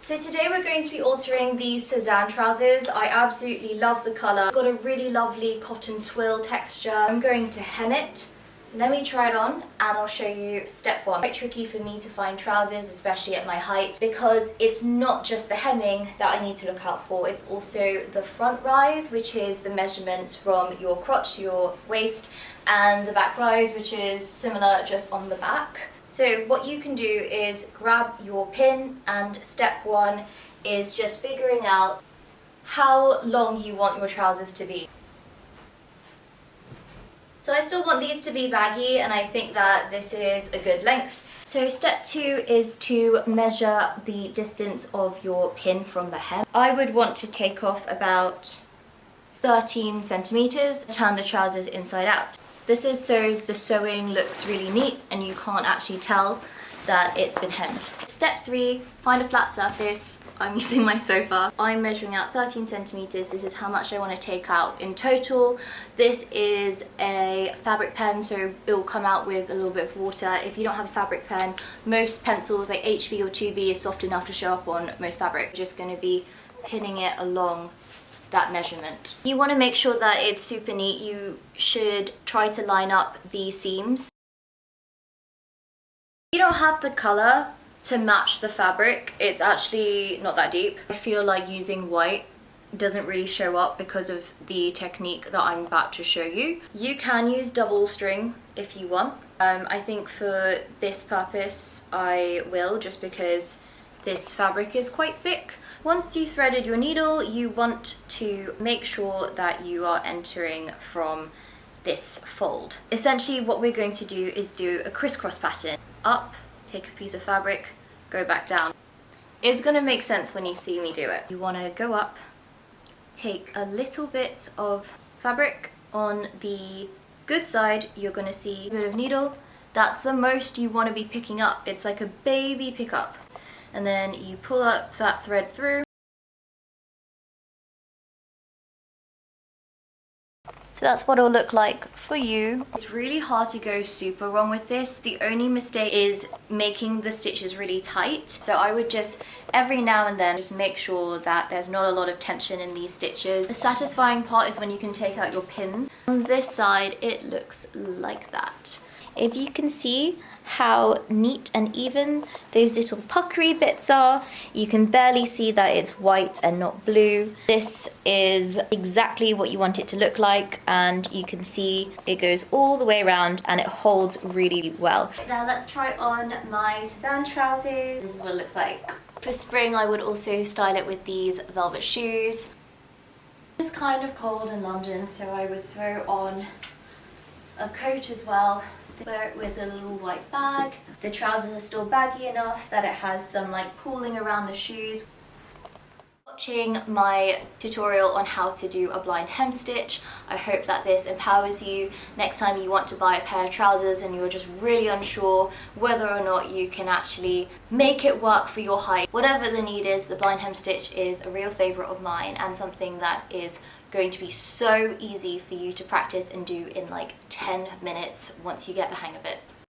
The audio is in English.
So today we're going to be altering these Cezanne trousers. I absolutely love the colour. It's got a really lovely cotton twill texture. I'm going to hem it. Let me try it on and I'll show you step one. It's quite tricky for me to find trousers, especially at my height, because it's not just the hemming that I need to look out for, it's also the front rise, which is the measurements from your crotch to your waist, and the back rise, which is similar just on the back. So what you can do is grab your pin, and step one is just figuring out how long you want your trousers to be. So I still want these to be baggy, and I think that this is a good length. So step two is to measure the distance of your pin from the hem. I would want to take off about 13 centimeters, turn the trousers inside out. This is so the sewing looks really neat and you can't actually tell that it's been hemmed. Step three, find a flat surface. I'm using my sofa. I'm measuring out 13 centimeters. This is how much I want to take out in total. This is a fabric pen, so it will come out with a little bit of water. If you don't have a fabric pen, most pencils like HB or 2B is soft enough to show up on most fabric. You're just going to be pinning it along that measurement. You want to make sure that it's super neat. You should try to line up the seams. You don't have the colour to match the fabric, it's actually not that deep. I feel like using white doesn't really show up because of the technique that I'm about to show you. You can use double string if you want. I think for this purpose I will, just because this fabric is quite thick. Once you threaded your needle, you want to make sure that you are entering from this fold. Essentially what we're going to do is do a crisscross pattern. Up, take a piece of fabric, go back down. It's gonna make sense when you see me do it. You wanna go up, take a little bit of fabric. On the good side, you're gonna see a bit of needle. That's the most you wanna be picking up. It's like a baby pickup. And then you pull up that thread through. So that's what it'll look like for you. It's really hard to go super wrong with this. The only mistake is making the stitches really tight. So I would just, every now and then, just make sure that there's not a lot of tension in these stitches. The satisfying part is when you can take out your pins. On this side, it looks like that. If you can see how neat and even those little puckery bits are, you can barely see that it's white and not blue. This is exactly what you want it to look like, and you can see it goes all the way around and it holds really well. Now let's try on my Cezanne trousers. This is what it looks like. For spring I would also style it with these velvet shoes. It's kind of cold in London, so I would throw on a coat as well. Wear it with a little white bag. The trousers are still baggy enough that it has some like pooling around the shoes. Watching my tutorial on how to do a blind hem stitch. I hope that this empowers you next time you want to buy a pair of trousers and you're just really unsure whether or not you can actually make it work for your height. Whatever the need is, the blind hem stitch is a real favourite of mine and something that is going to be so easy for you to practice and do in like 10 minutes once you get the hang of it.